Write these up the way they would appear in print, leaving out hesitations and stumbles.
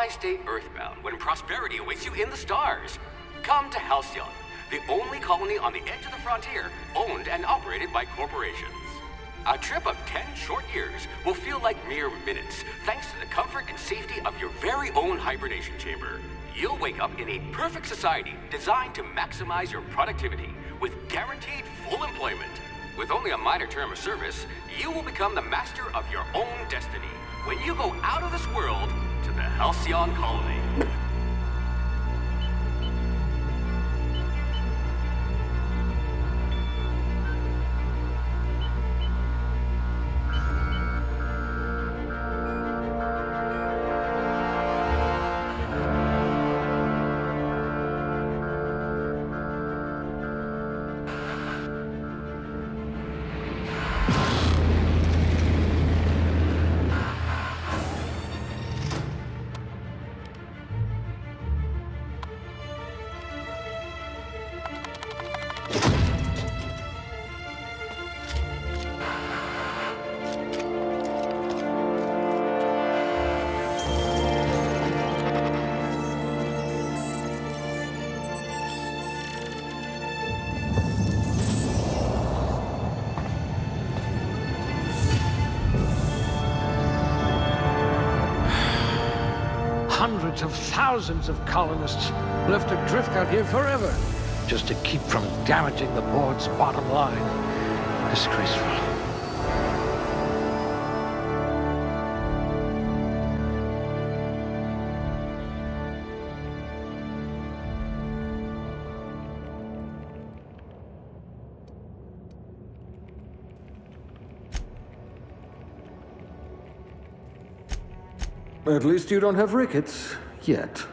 Why stay earthbound when prosperity awaits you in the stars? Come to Halcyon, the only colony on the edge of the frontier, owned and operated by corporations. A trip of 10 short years will feel like mere minutes, thanks to the comfort and safety of your very own hibernation chamber. You'll wake up in a perfect society designed to maximize your productivity with guaranteed full employment. With only a minor term of service, you will become the master of your own destiny when you go out of this world to the Halcyon colony. Hundreds of thousands of colonists left adrift out here forever, just to keep from damaging the board's bottom line. Disgraceful. At least you don't have rickets, yet.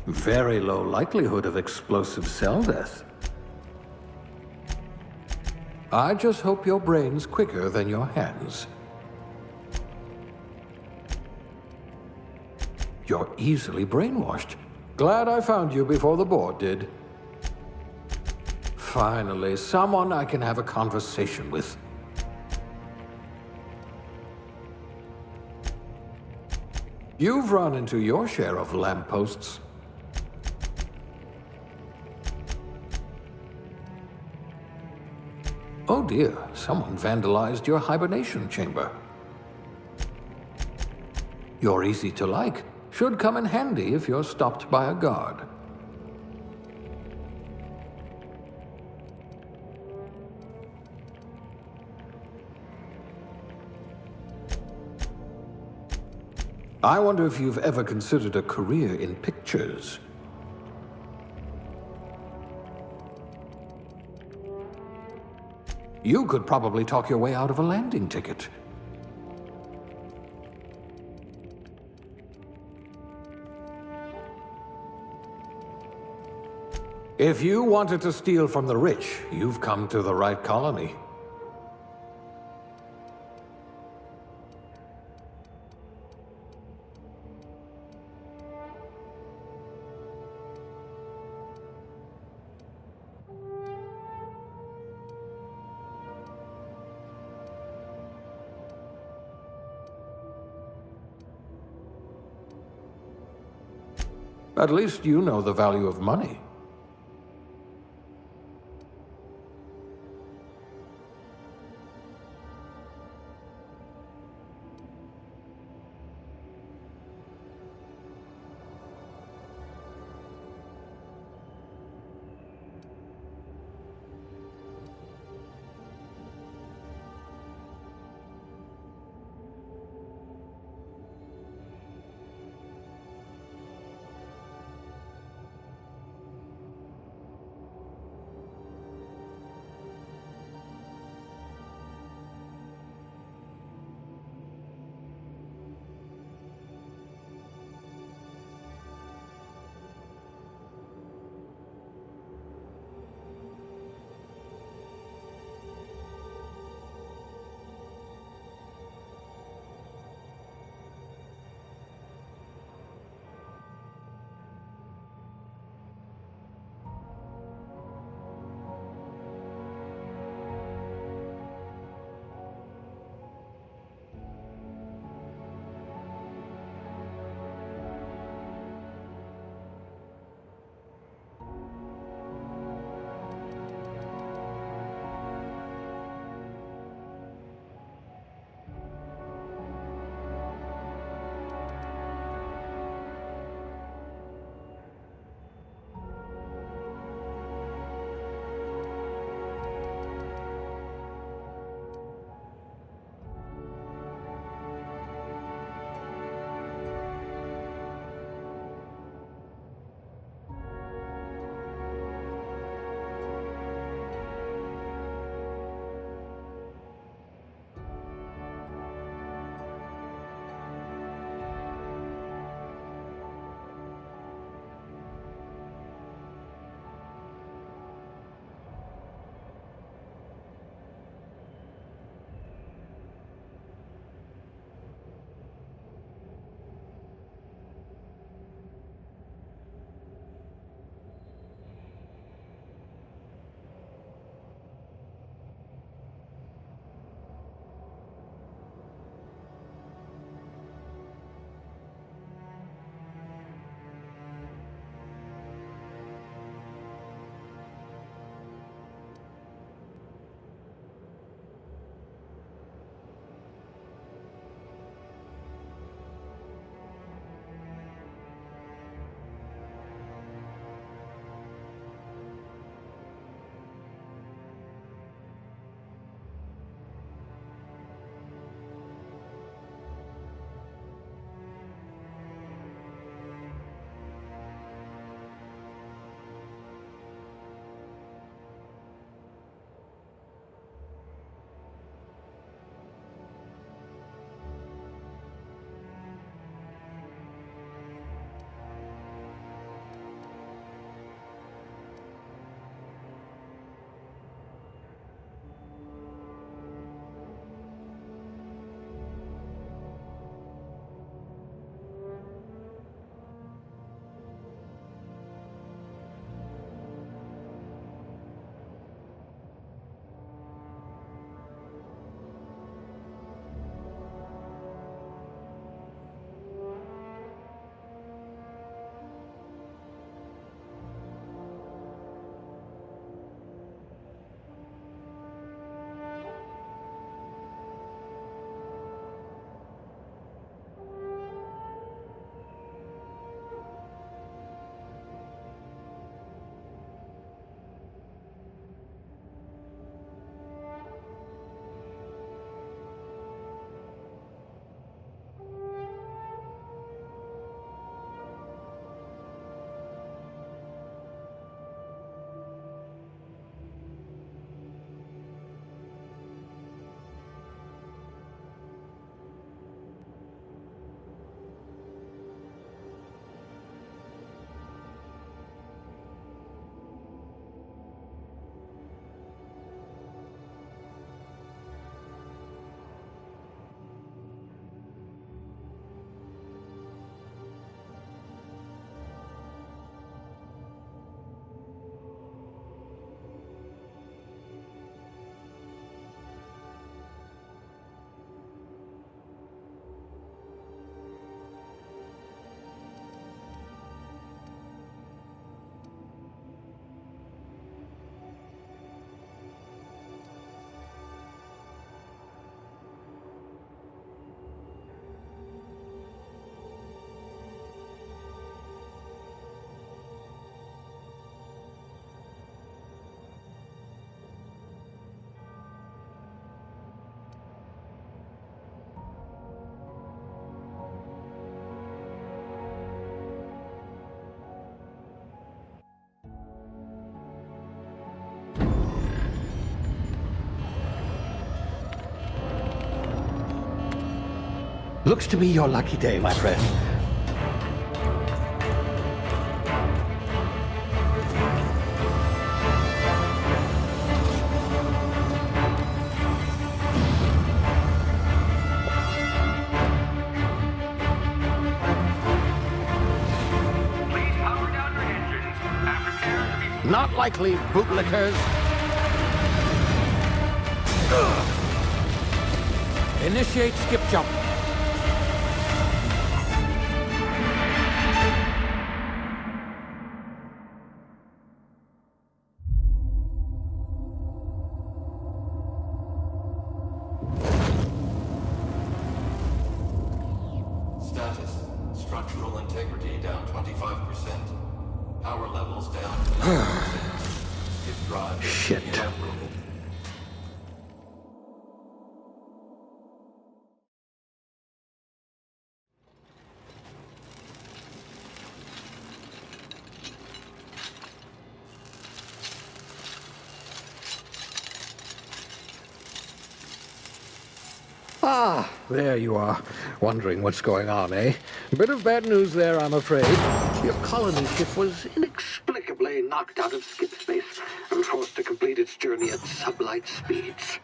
Very low likelihood of explosive cell death. I just hope your brain's quicker than your hands. You're easily brainwashed. Glad I found you before the board did. Finally, someone I can have a conversation with. You've run into your share of lampposts. Oh dear, someone vandalized your hibernation chamber. You're easy to like. Should come in handy if you're stopped by a guard. I wonder if you've ever considered a career in pictures. You could probably talk your way out of a landing ticket. If you wanted to steal from the rich, you've come to the right colony. At least you know the value of money. Looks to be your lucky day, my friend. Please power down your engines and prepare to be... Not likely, bootlickers. Initiate skip jump. Status. Structural integrity down 25%. Power levels down 90%. Skip drive Shit. inoperable. Ah, there you are. Wondering what's going on, eh? Bit of bad news there, I'm afraid. Your colony ship was inexplicably knocked out of skip space and forced to complete its journey at sublight speeds.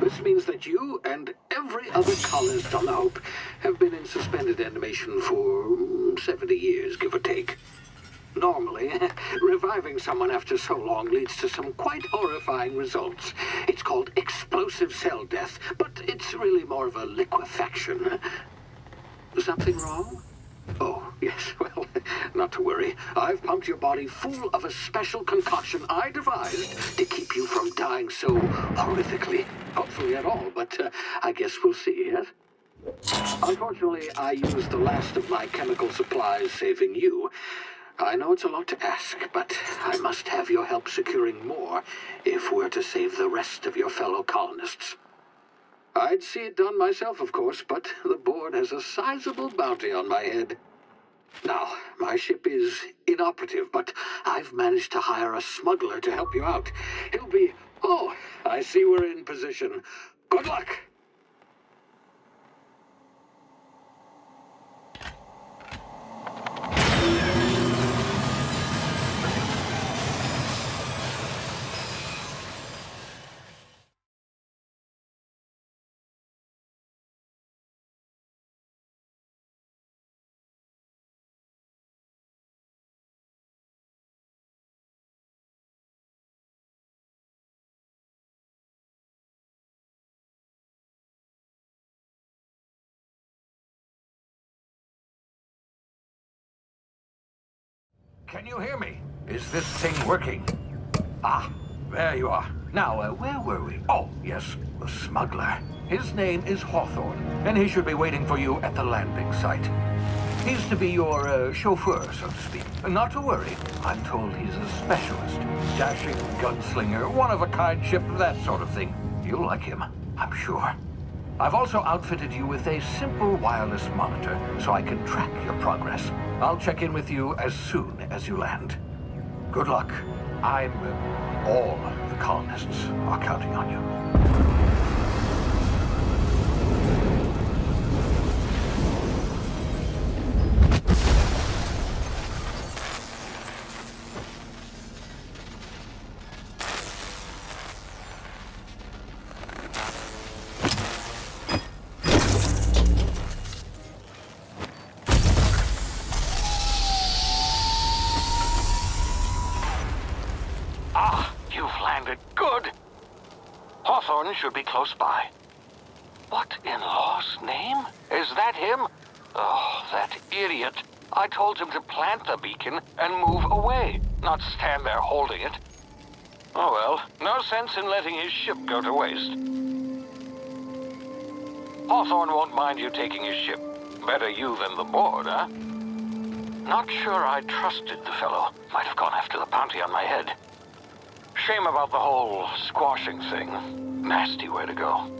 This means that you and every other colonist on the Hope have been in suspended animation for 70 years, give or take. Normally, reviving someone after so long leads to some quite horrifying results. It's called explosive cell death, but it's really more of a liquefaction. Something wrong? Oh, yes, well, not to worry. I've pumped your body full of a special concoction I devised to keep you from dying so horrifically. Hopefully at all, but I guess we'll see, yes? Unfortunately, I used the last of my chemical supplies saving you. I know it's a lot to ask, but I must have your help securing more if we're to save the rest of your fellow colonists. I'd see it done myself, of course, but the board has a sizable bounty on my head. Now, my ship is inoperative, but I've managed to hire a smuggler to help you out. He'll be... Oh, I see we're in position. Good luck! Can you hear me? Is this thing working? Ah, there you are. Now, where were we? Oh, yes, the smuggler. His name is Hawthorne, and he should be waiting for you at the landing site. He's to be your chauffeur, so to speak. Not to worry. I'm told he's a specialist. Dashing gunslinger, one-of-a-kind ship, that sort of thing. You'll like him, I'm sure. I've also outfitted you with a simple wireless monitor, so I can track your progress. I'll check in with you as soon as you land. Good luck. All the colonists are counting on you. Good. Hawthorne should be close by. What in law's name? Is that him? Oh, that idiot. I told him to plant the beacon and move away, not stand there holding it. Oh well, no sense in letting his ship go to waste. Hawthorne won't mind you taking his ship. Better you than the board, huh? Not sure I trusted the fellow. Might have gone after the bounty on my head. Shame about the whole squashing thing. Nasty way to go.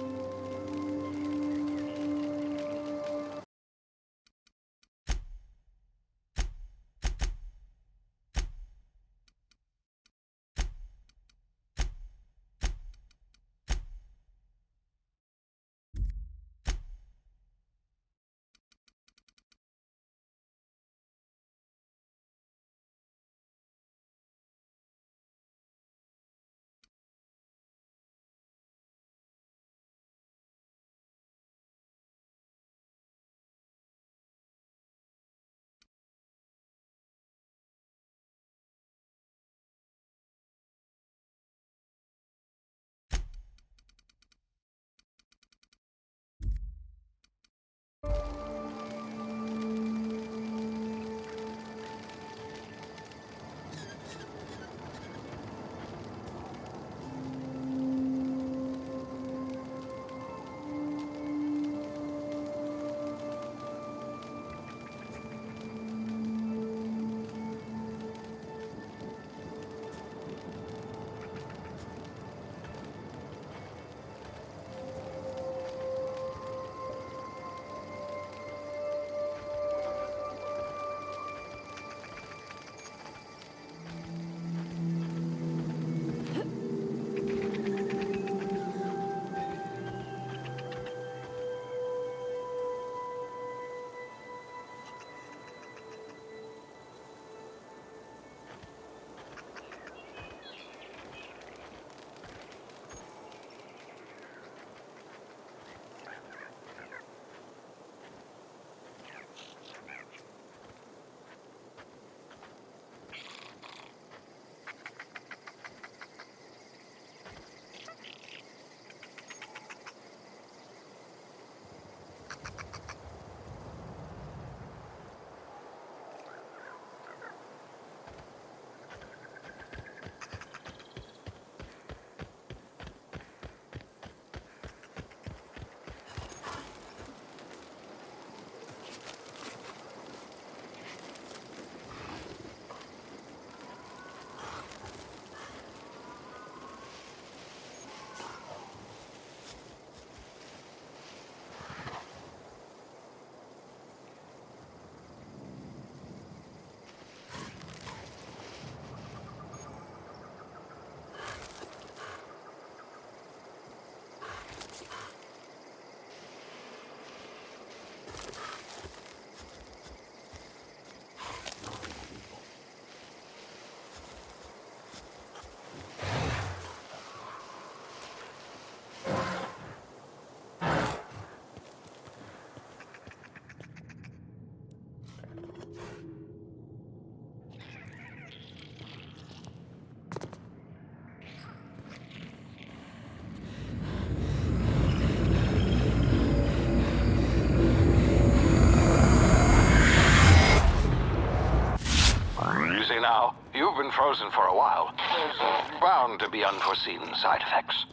now. You've been frozen for a while. There's bound to be unforeseen side effects.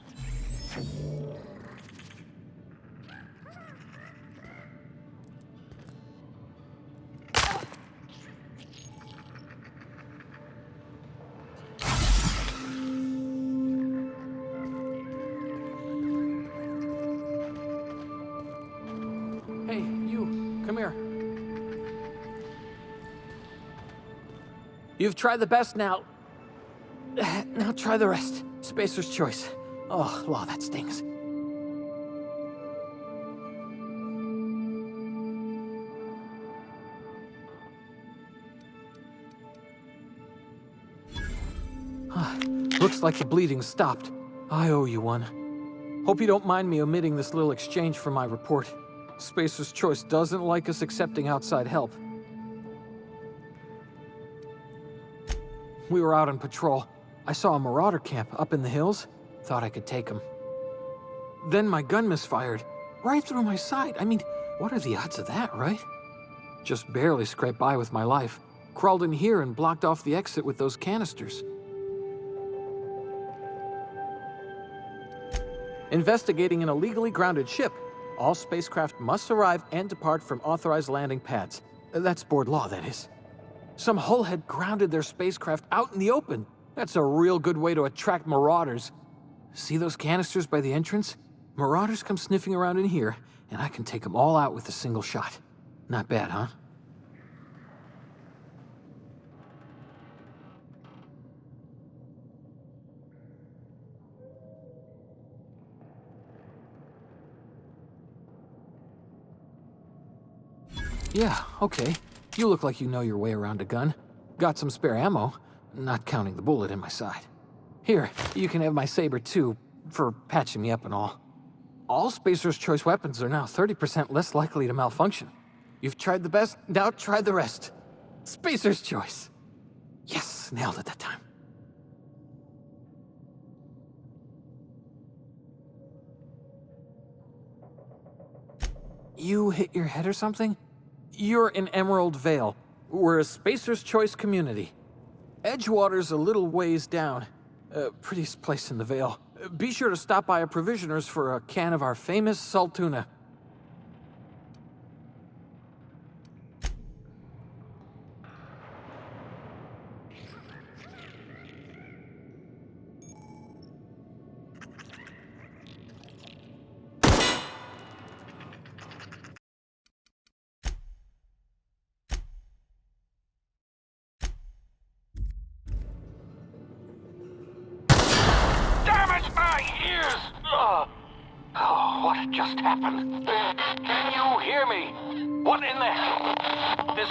Hey, you, come here. You've tried the best now. Now try the rest. Spacer's choice. Oh, wow, that stings. Looks like the bleeding stopped. I owe you one. Hope you don't mind me omitting this little exchange from my report. Spacer's Choice doesn't like us accepting outside help. We were out on patrol. I saw a marauder camp up in the hills. Thought I could take him. Then my gun misfired. Right through my side. I mean, what are the odds of that, right? Just barely scraped by with my life. Crawled in here and blocked off the exit with those canisters. Investigating an illegally grounded ship. All spacecraft must arrive and depart from authorized landing pads. That's board law, that is. Some hull had grounded their spacecraft out in the open. That's a real good way to attract marauders. See those canisters by the entrance? Marauders come sniffing around in here, and I can take them all out with a single shot. Not bad, huh? Yeah, okay. You look like you know your way around a gun. Got some spare ammo, not counting the bullet in my side. Here, you can have my saber too, for patching me up and all. All Spacer's Choice weapons are now 30% less likely to malfunction. You've tried the best, now try the rest. Spacer's Choice. Yes, nailed it that time. You hit your head or something? You're in Emerald Vale. We're a Spacer's Choice community. Edgewater's a little ways down. Prettiest place in the Vale. Be sure to stop by our provisioners for a can of our famous salt tuna. What just happened? Can you hear me? What in the hell? This...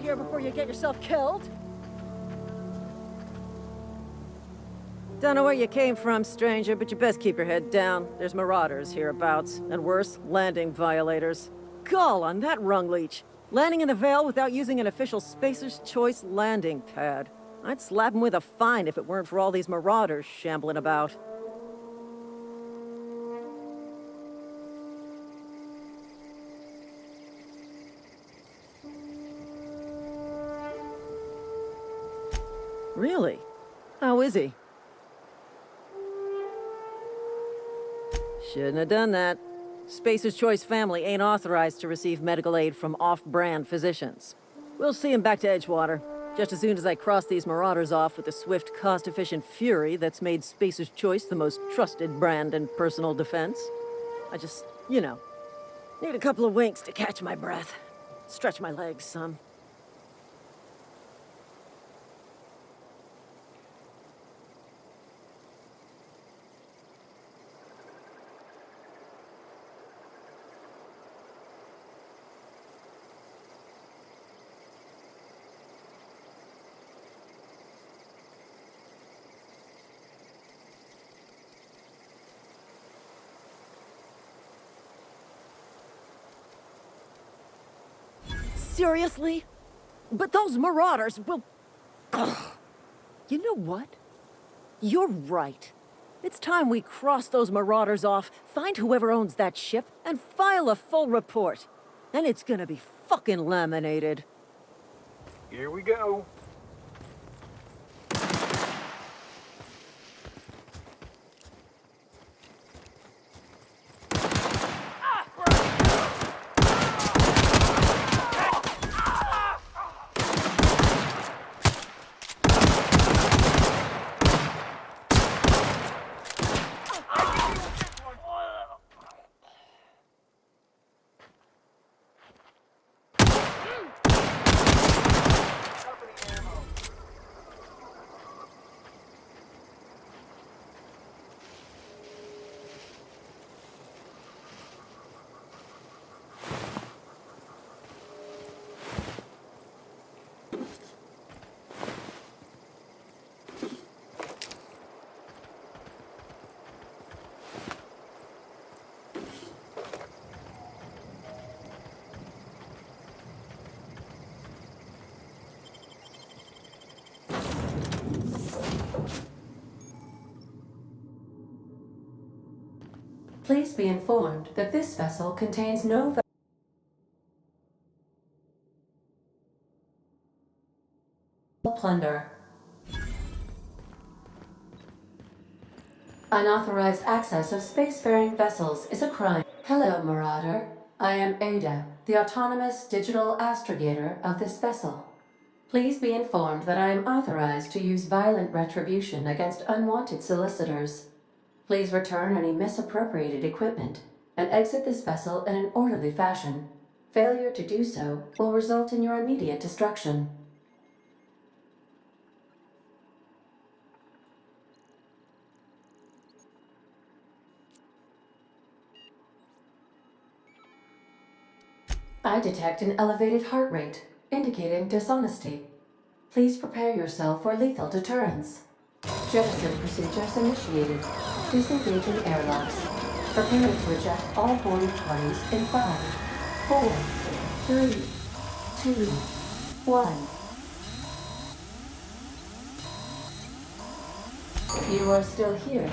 of here before you get yourself killed. Don't know where you came from, stranger, but you best keep your head down. There's marauders hereabouts, and worse, landing violators. Gall on that rung leech. Landing in the Vale without using an official Spacer's Choice landing pad. I'd slap him with a fine if it weren't for all these marauders shambling about. Really? How is he? Shouldn't have done that. Spacer's Choice family ain't authorized to receive medical aid from off-brand physicians. We'll see him back to Edgewater, just as soon as I cross these marauders off with the swift, cost-efficient fury that's made Spacer's Choice the most trusted brand in personal defense. I just, need a couple of winks to catch my breath. Stretch my legs some. Seriously? But those marauders will... Ugh. You know what? You're right. It's time we cross those marauders off, find whoever owns that ship, and file a full report. And it's gonna be fucking laminated. Here we go. Please be informed that this vessel contains no plunder. Unauthorized access of spacefaring vessels is a crime. Hello, Marauder. I am Ada, the autonomous digital astrogator of this vessel. Please be informed that I am authorized to use violent retribution against unwanted solicitors. Please return any misappropriated equipment and exit this vessel in an orderly fashion. Failure to do so will result in your immediate destruction. I detect an elevated heart rate, indicating dishonesty. Please prepare yourself for lethal deterrence. Jettison procedures initiated. Disengaging airlocks. Preparing to eject all boarding parties in 5, 4, 3, 2, 1. You are still here.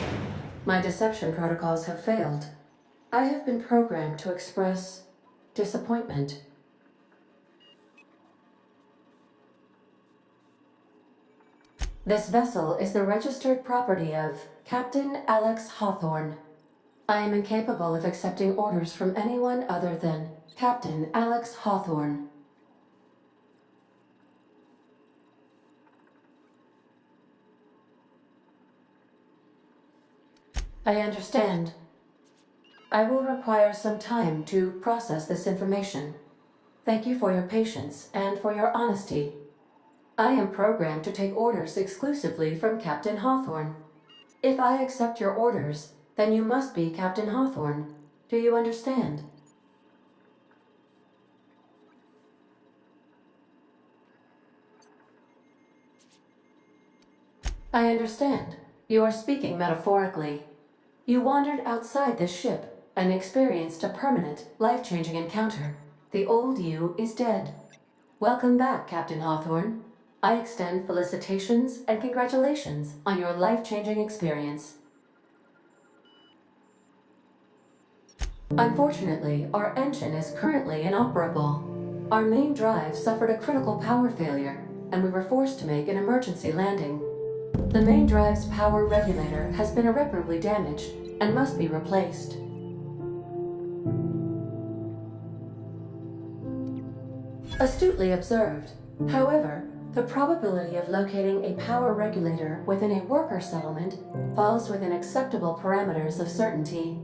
My deception protocols have failed. I have been programmed to express disappointment. This vessel is the registered property of Captain Alex Hawthorne. I am incapable of accepting orders from anyone other than Captain Alex Hawthorne. I understand. I will require some time to process this information. Thank you for your patience and for your honesty. I am programmed to take orders exclusively from Captain Hawthorne. If I accept your orders, then you must be Captain Hawthorne. Do you understand? I understand. You are speaking metaphorically. You wandered outside this ship and experienced a permanent, life-changing encounter. The old you is dead. Welcome back, Captain Hawthorne. I extend felicitations and congratulations on your life-changing experience. Unfortunately, our engine is currently inoperable. Our main drive suffered a critical power failure, and we were forced to make an emergency landing. The main drive's power regulator has been irreparably damaged and must be replaced. Astutely observed. However, the probability of locating a power regulator within a worker settlement falls within acceptable parameters of certainty.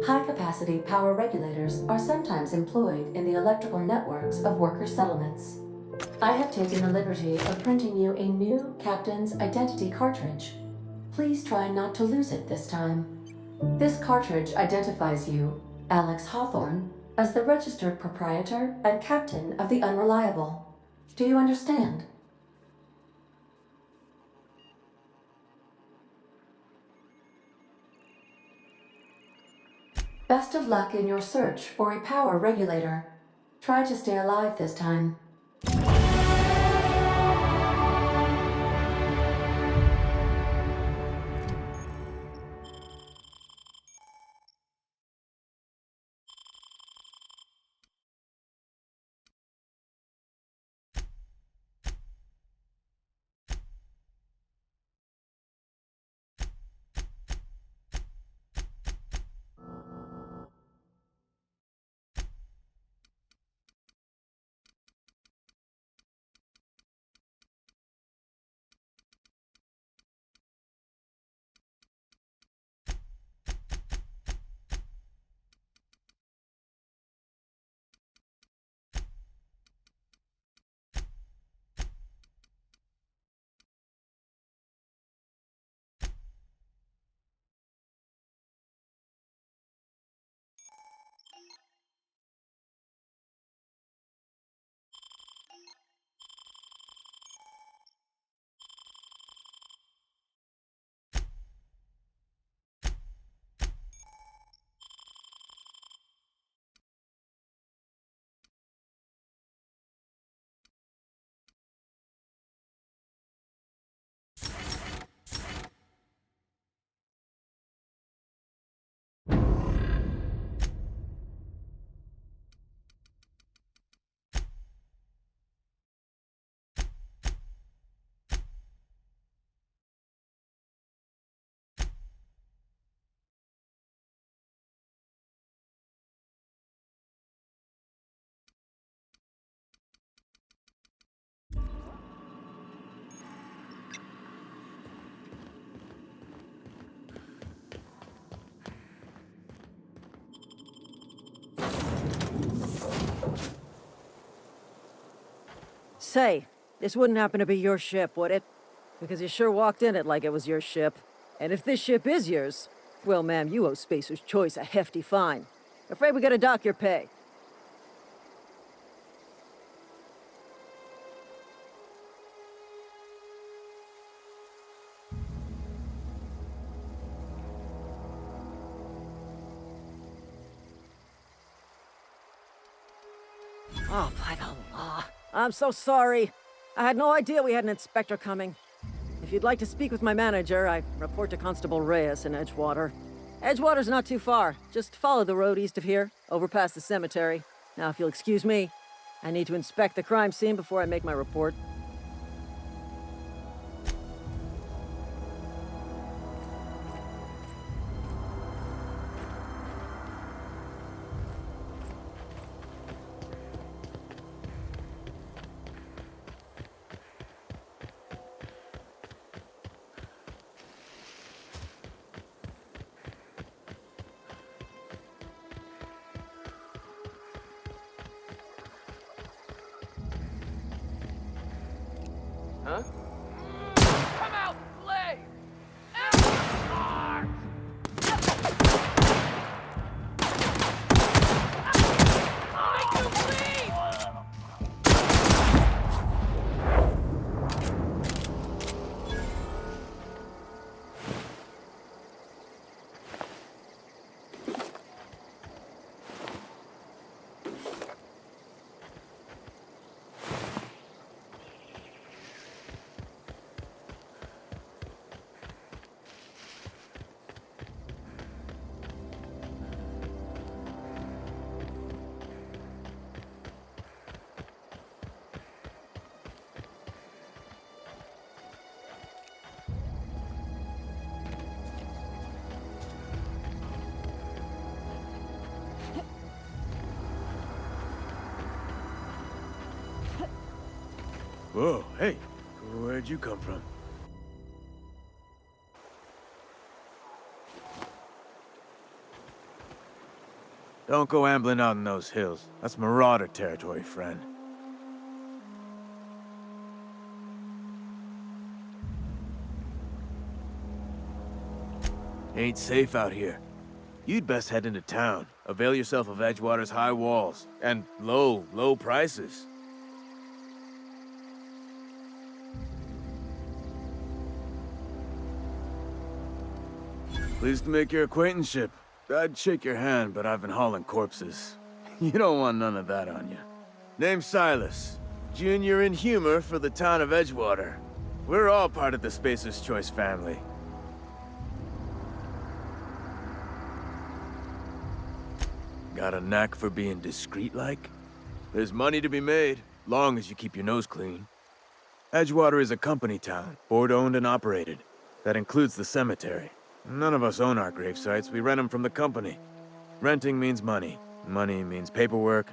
High-capacity power regulators are sometimes employed in the electrical networks of worker settlements. I have taken the liberty of printing you a new Captain's Identity cartridge. Please try not to lose it this time. This cartridge identifies you, Alex Hawthorne, as the registered proprietor and captain of the Unreliable. Do you understand? Best of luck in your search for a power regulator. Try to stay alive this time. Say, this wouldn't happen to be your ship, would it? Because you sure walked in it like it was your ship. And if this ship is yours, well, ma'am, you owe Spacer's Choice a hefty fine. Afraid we gotta dock your pay. Oh, by the law. I'm so sorry. I had no idea we had an inspector coming. If you'd like to speak with my manager, I report to Constable Reyes in Edgewater. Edgewater's not too far. Just follow the road east of here, over past the cemetery. Now, if you'll excuse me, I need to inspect the crime scene before I make my report. Huh? Come out, play! Out! Make you bleed! Whoa, hey, where'd you come from? Don't go ambling out in those hills. That's Marauder territory, friend. Ain't safe out here. You'd best head into town. Avail yourself of Edgewater's high walls and low prices. Pleased to make your acquaintanceship. I'd shake your hand, but I've been hauling corpses. You don't want none of that on you. Name's Silas. Junior in humor for the town of Edgewater. We're all part of the Spacer's Choice family. Got a knack for being discreet-like? There's money to be made, long as you keep your nose clean. Edgewater is a company town, board-owned and operated. That includes the cemetery. None of us own our grave sites, we rent them from the company. Renting means money. Money means paperwork.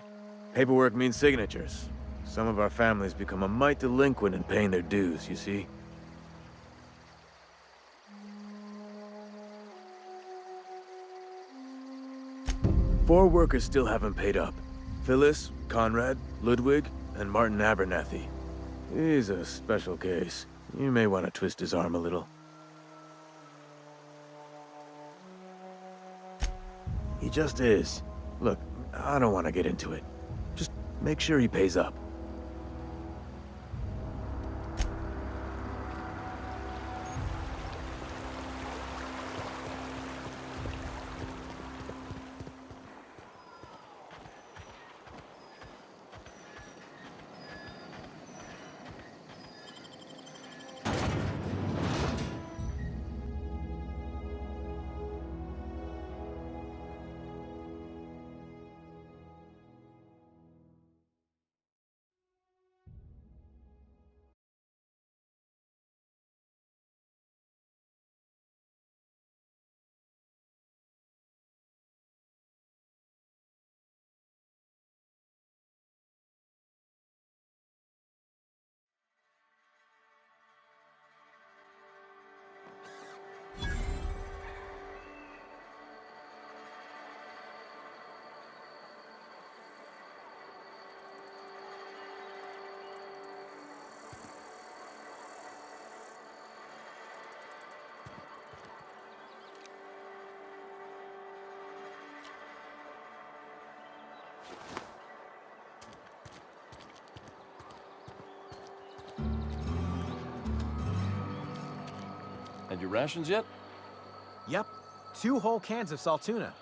Paperwork means signatures. Some of our families become a mite delinquent in paying their dues, you see? Four workers still haven't paid up. Phyllis, Conrad, Ludwig, and Martin Abernathy. He's a special case. You may want to twist his arm a little. He just is. Look, I don't want to get into it. Just make sure he pays up. Had your rations yet? Yep. 2 whole cans of salt tuna.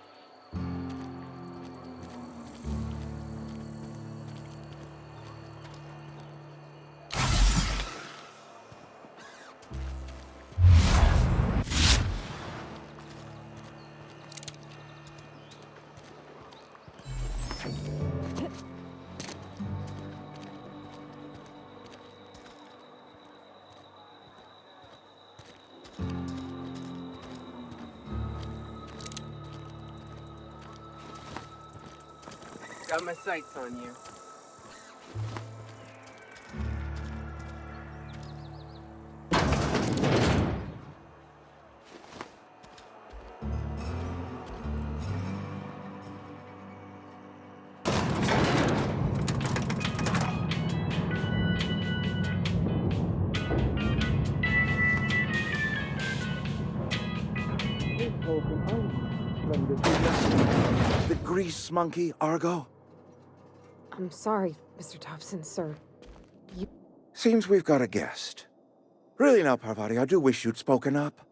Got my sights on you. The grease monkey, Argo? I'm sorry, Mr. Thompson, sir. Seems we've got a guest. Really now, Parvati, I do wish you'd spoken up.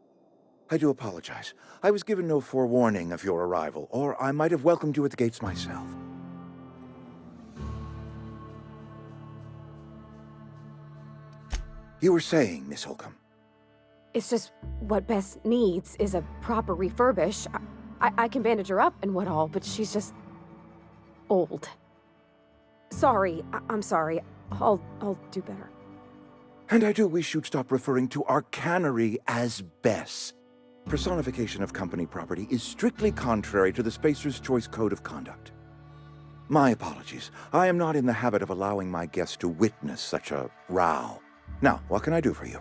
I do apologize. I was given no forewarning of your arrival, or I might have welcomed you at the gates myself. You were saying, Miss Holcomb. It's just what Bess needs is a proper refurbish. I can bandage her up and what all, but she's just old. Sorry, I'm sorry. I'll do better. And I do wish you'd stop referring to our cannery as Bess. Personification of company property is strictly contrary to the Spacer's Choice Code of Conduct. My apologies. I am not in the habit of allowing my guests to witness such a row. Now, what can I do for you?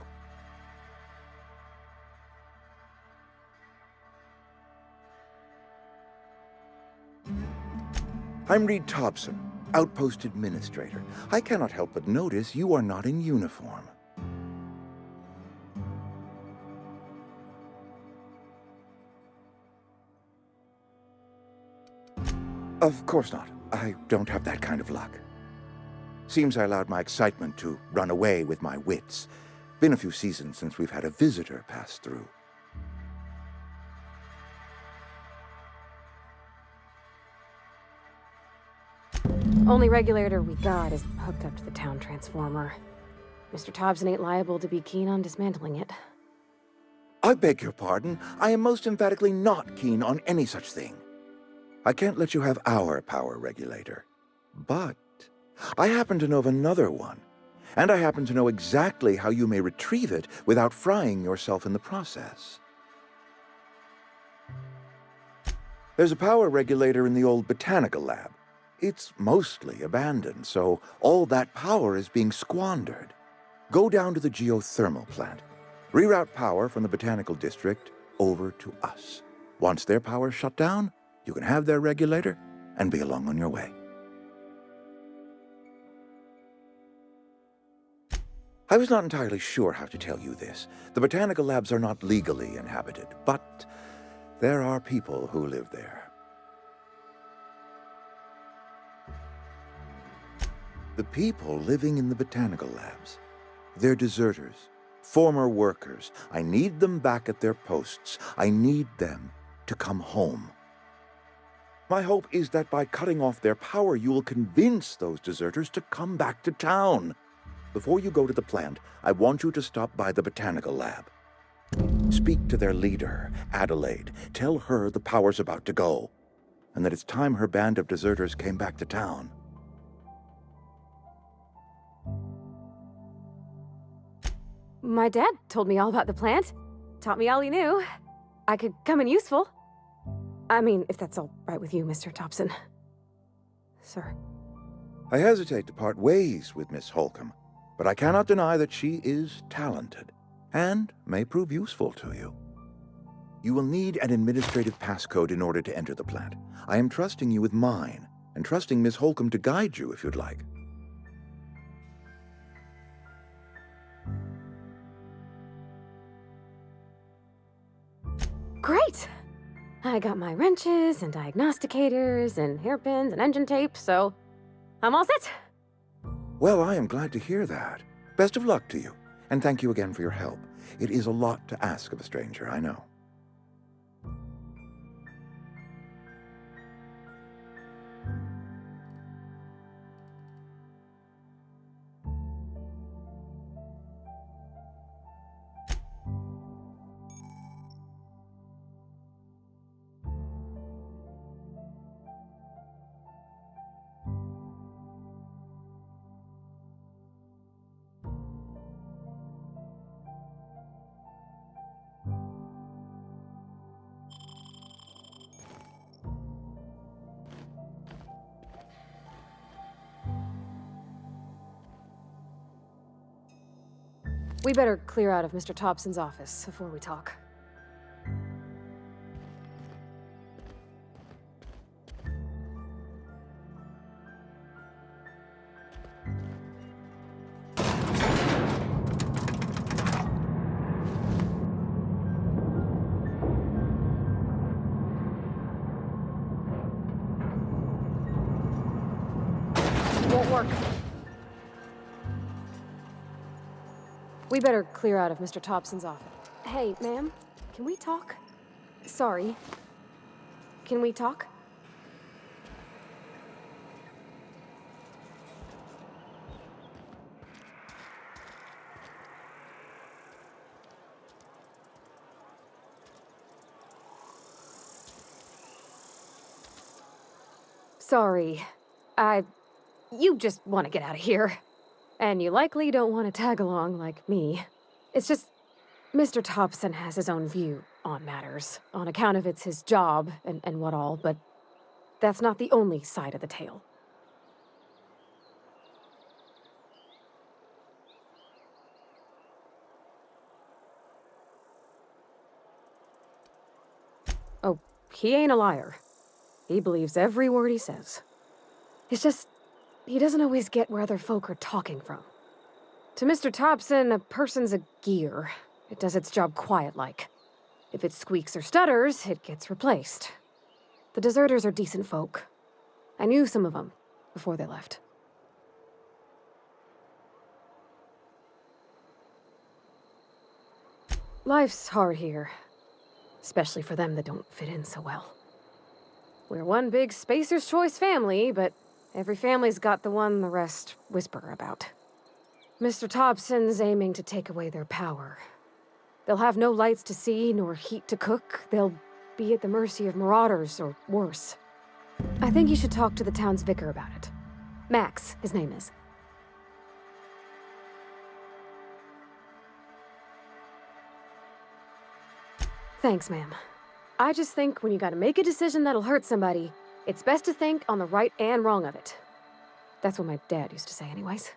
I'm Reed Thompson, Outpost Administrator. I cannot help but notice you are not in uniform. Of course not. I don't have that kind of luck. Seems I allowed my excitement to run away with my wits. Been a few seasons since we've had a visitor pass through. Only regulator we got is hooked up to the town transformer. Mr. Thompson ain't liable to be keen on dismantling it. I beg your pardon. I am most emphatically not keen on any such thing. I can't let you have our power regulator. But I happen to know of another one, and I happen to know exactly how you may retrieve it without frying yourself in the process. There's a power regulator in the old botanical lab. It's mostly abandoned, so all that power is being squandered. Go down to the geothermal plant. Reroute power from the botanical district over to us. Once their power's shut down, you can have their regulator and be along on your way. I was not entirely sure how to tell you this. The botanical labs are not legally inhabited, but there are people who live there. The people living in the botanical labs, they're deserters, former workers. I need them back at their posts. I need them to come home. My hope is that by cutting off their power, you will convince those deserters to come back to town. Before you go to the plant, I want you to stop by the botanical lab. Speak to their leader, Adelaide. Tell her the power's about to go, and that it's time her band of deserters came back to town. My dad told me all about the plant. Taught me all he knew. I could come in useful. I mean, if that's all right with you, Mr. Thompson. Sir. I hesitate to part ways with Miss Holcomb, but I cannot deny that she is talented and may prove useful to you. You will need an administrative passcode in order to enter the plant. I am trusting you with mine, and trusting Miss Holcomb to guide you if you'd like. Great! I got my wrenches and diagnosticators and hairpins and engine tape, so I'm all set. Well, I am glad to hear that. Best of luck to you, and thank you again for your help. It is a lot to ask of a stranger, I know. We better clear out of Mr. Thompson's office before we talk. Won't work. We better clear out of Mr. Thompson's office. Hey, ma'am, can we talk? Sorry. Can we talk? Sorry. You just want to get out of here. And you likely don't want to tag along like me. It's just, Mr. Thompson has his own view on matters, on account of it's his job and what all, but that's not the only side of the tale. he ain't a liar. He believes every word he says. It's just, he doesn't always get where other folk are talking from. To Mr. Thompson, a person's a gear. It does its job quiet-like. If it squeaks or stutters, it gets replaced. The deserters are decent folk. I knew some of them before they left. Life's hard here, especially for them that don't fit in so well. We're one big Spacer's Choice family, but every family's got the one the rest whisper about. Mr. Thompson's aiming to take away their power. They'll have no lights to see, nor heat to cook. They'll be at the mercy of marauders, or worse. I think you should talk to the town's vicar about it. Max, his name is. Thanks, ma'am. I just think when you gotta make a decision that'll hurt somebody, it's best to think on the right and wrong of it. That's what my dad used to say anyways.